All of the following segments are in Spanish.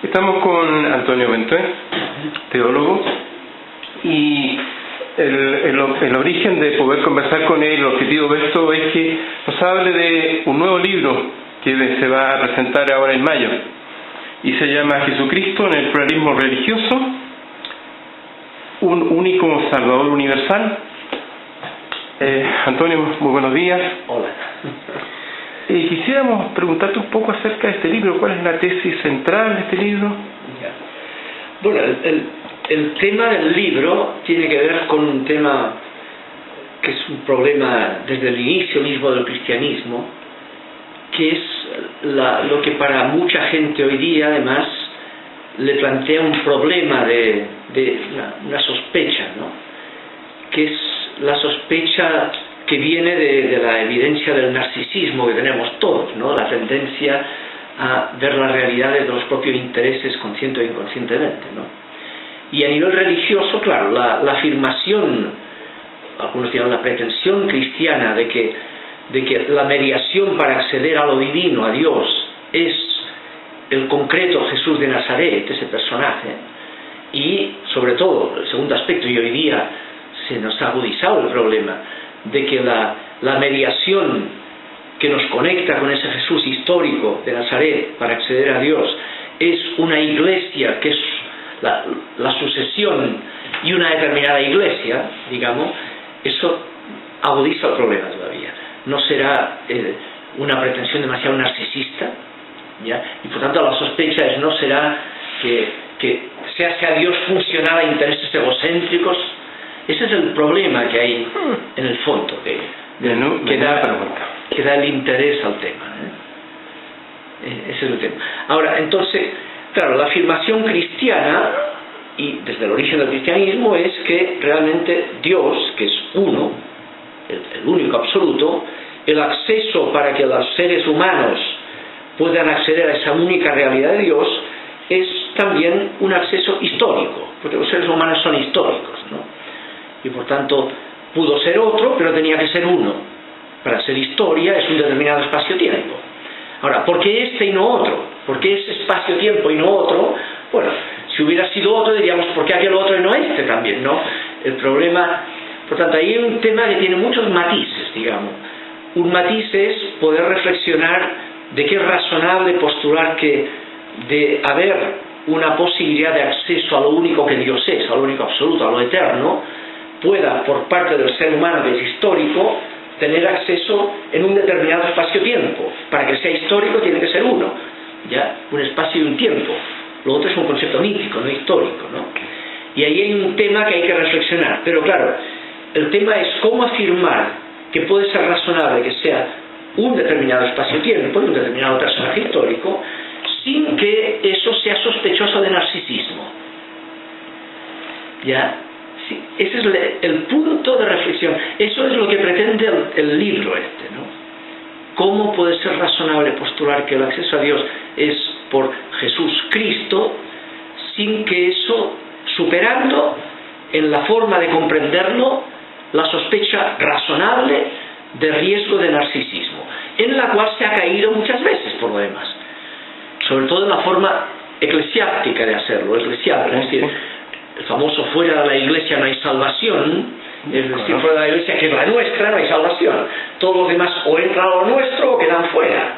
Estamos con Antonio Bentué, teólogo, y el origen de poder conversar con él, el objetivo de esto es que nos hable de un nuevo libro que se va a presentar ahora en mayo, y se llama Jesucristo en el pluralismo religioso, un único Salvador universal. Antonio, muy buenos días. Hola. Quisiéramos preguntarte un poco acerca de este libro. ¿Cuál es la tesis central de este libro? Bueno, el tema del libro tiene que ver con un tema que es un problema desde el inicio mismo del cristianismo, que es lo que para mucha gente hoy día además le plantea un problema de una sospecha, ¿no? Que es la sospecha que viene de la evidencia del narcisismo que tenemos todos, ¿no? La tendencia a ver las realidades de los propios intereses consciente o inconscientemente, ¿no? Y a nivel religioso, claro, la afirmación, algunos dirán la pretensión cristiana de que la mediación para acceder a lo divino, a Dios, es el concreto Jesús de Nazaret, ese personaje, y sobre todo, el segundo aspecto, y hoy día se nos ha agudizado el problema, de que la mediación que nos conecta con ese Jesús histórico de Nazaret para acceder a Dios es una iglesia que es la sucesión y una determinada iglesia, digamos, eso agudiza el problema todavía. No será una pretensión demasiado narcisista, ¿ya? Y por tanto la sospecha no será que se hace a Dios funcional a intereses egocéntricos. Ese es el problema que hay en el fondo, que da el interés al tema, Ese es el tema. Ahora, entonces, claro, la afirmación cristiana, y desde el origen del cristianismo, es que realmente Dios, que es uno, el único absoluto, el acceso para que los seres humanos puedan acceder a esa única realidad de Dios es también un acceso histórico, porque los seres humanos son históricos, ¿no? Y por tanto pudo ser otro, pero tenía que ser uno. Para ser historia es un determinado espacio-tiempo. Ahora, ¿por qué este y no otro? ¿Por qué ese espacio-tiempo y no otro? Bueno, si hubiera sido otro diríamos, ¿por qué aquel otro y no este también, no? El problema, por tanto, ahí hay un tema que tiene muchos matices, digamos. Un matiz es poder reflexionar de que es razonable postular que de haber una posibilidad de acceso a lo único que Dios es, a lo único absoluto, a lo eterno, pueda, por parte del ser humano que es histórico, tener acceso en un determinado espacio-tiempo. Para que sea histórico tiene que ser uno, ¿ya? Un espacio y un tiempo. Lo otro es un concepto mítico, no histórico, ¿no? Y ahí hay un tema que hay que reflexionar. Pero claro, el tema es cómo afirmar que puede ser razonable que sea un determinado espacio-tiempo, un determinado personaje histórico, sin que eso sea sospechoso de narcisismo. ¿Ya? Sí, ese es el punto de reflexión. Eso es lo que pretende el libro este, ¿no? ¿Cómo puede ser razonable postular que el acceso a Dios es por Jesús Cristo sin que eso, superando en la forma de comprenderlo la sospecha razonable de riesgo de narcisismo, en la cual se ha caído muchas veces por lo demás, sobre todo en la forma eclesiástica de hacerlo, eclesial, es decir, el famoso fuera de la iglesia no hay salvación, es decir, fuera de la iglesia que es la nuestra no hay salvación, todos los demás o entran a lo nuestro o quedan fuera.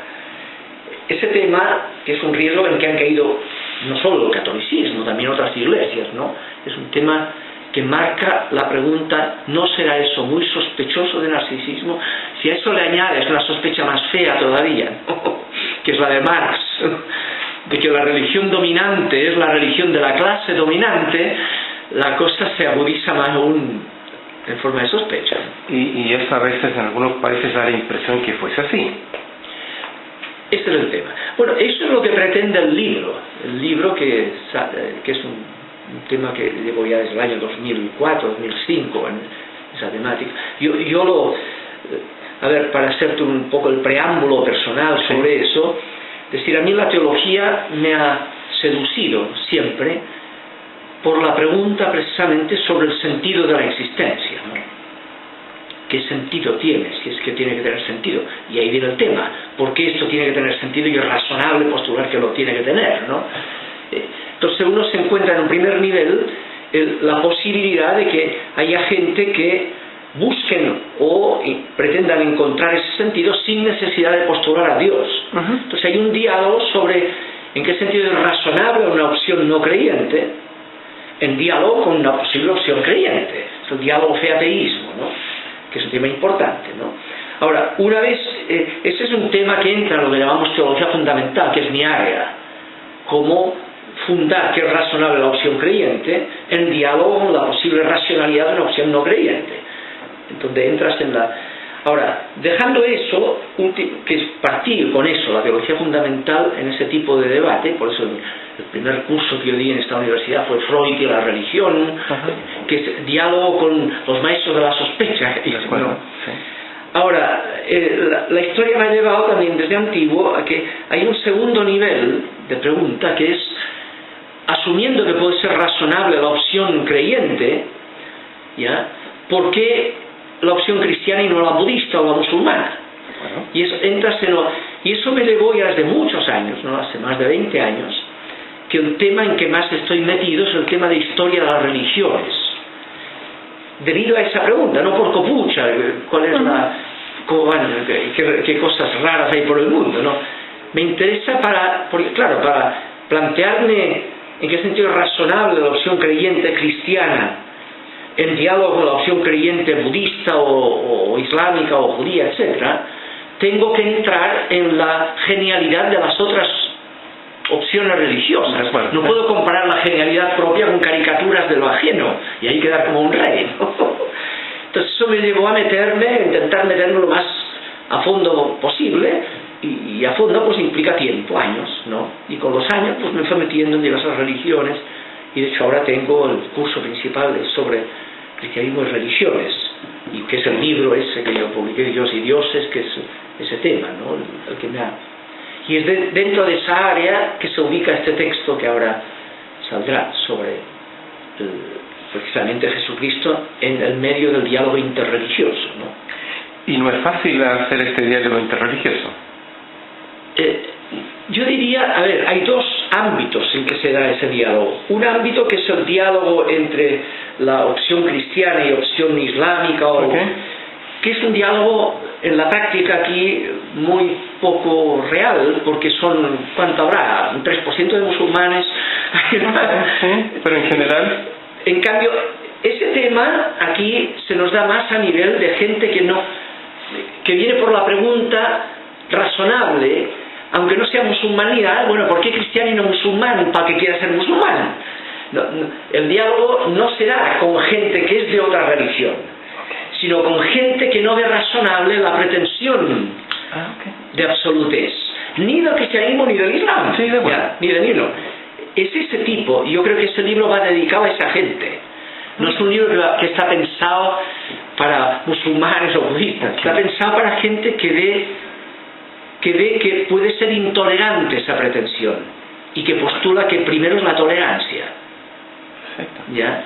Ese tema, que es un riesgo en que han caído no solo el catolicismo, también otras iglesias, ¿no? Es un tema que marca la pregunta, ¿no será eso muy sospechoso de narcisismo? Si a eso le añades una sospecha más fea todavía, ¿no? Que es la de Marx, de que la religión dominante es la religión de la clase dominante, la cosa se agudiza más aún en forma de sospecha. Y eso a veces en algunos países da la impresión que fuese así. Ese es el tema. Bueno, eso es lo que pretende el libro que es un tema que llevo ya desde el año 2004, 2005 en esa temática. A ver, para hacerte un poco el preámbulo personal sobre eso, es decir, a mí la teología me ha seducido siempre por la pregunta precisamente sobre el sentido de la existencia, ¿no? ¿Qué sentido tiene? Si es que tiene que tener sentido. Y ahí viene el tema. ¿Por qué esto tiene que tener sentido? Y es razonable postular que lo tiene que tener, ¿no? Entonces uno se encuentra en un primer nivel la posibilidad de que haya gente que busquen o pretendan encontrar ese sentido sin necesidad de postular a Dios. Entonces hay un diálogo sobre en qué sentido es razonable una opción no creyente en diálogo con una posible opción creyente. Es el diálogo fe-ateísmo, ¿no? Que es un tema importante, ¿no? Ahora, una vez, ese es un tema que entra en lo que llamamos teología fundamental, que es mi área, cómo fundar que es razonable la opción creyente en diálogo con la posible racionalidad de una opción no creyente. Entonces entras en la... Ahora, dejando eso, que es partir con eso, la teología fundamental en ese tipo de debate, por eso el primer curso que yo di en esta universidad fue Freud y la religión, que es diálogo con los maestros de la sospecha. ¿No? Sí. Ahora, la historia me ha llevado también desde antiguo a que hay un segundo nivel de pregunta que es, asumiendo que puede ser razonable la opción creyente, ¿ya? ¿Por qué la opción cristiana y no la budista o la musulmana? Bueno. Y eso me llevó ya desde muchos años, ¿no? Hace más de 20 años, que el tema en que más estoy metido es el tema de historia de las religiones. Debido a esa pregunta, no por copucha, cuál es qué cosas raras hay por el mundo, ¿no? Me interesa para plantearme en qué sentido es razonable la opción creyente cristiana en diálogo con la opción creyente budista o islámica o judía, etc., tengo que entrar en la genialidad de las otras opciones religiosas. No puedo comparar la genialidad propia con caricaturas de lo ajeno y ahí quedar como un rey, ¿no? Entonces eso me llevó a intentar meterme lo más a fondo posible, y a fondo pues implica tiempo, años, ¿no? Y con los años pues me fui metiendo en diversas religiones, y de hecho ahora tengo el curso principal sobre cristianismo y religiones, y que es el libro ese que yo publiqué, Dios y Dioses, que es ese tema, ¿no? El que me ha... Y es dentro de esa área que se ubica este texto que ahora saldrá sobre precisamente Jesucristo en el medio del diálogo interreligioso, ¿no? ¿Y no es fácil hacer este diálogo interreligioso? Yo diría, hay dos ámbitos en que se da ese diálogo. Un ámbito que es el diálogo entre la opción cristiana y opción islámica, que es un diálogo en la práctica aquí muy poco real, porque ¿cuánto habrá? Un 3% de musulmanes. Sí, pero en general... En cambio, ese tema aquí se nos da más a nivel de gente que viene por la pregunta razonable, aunque no sea musulmanidad, bueno, ¿por qué cristiano y no musulmán? ¿Para qué quiera ser musulmán? El diálogo no será con gente que es de otra religión, sino con gente que no ve razonable la pretensión de absolutez, ni del cristianismo ni del islam, ni de ninguno. Es ese tipo, y yo creo que este libro va dedicado a esa gente. No es un libro que está pensado para musulmanes o budistas, está pensado para gente que ve que puede ser intolerante esa pretensión y que postula que primero es la tolerancia. ¿Ya?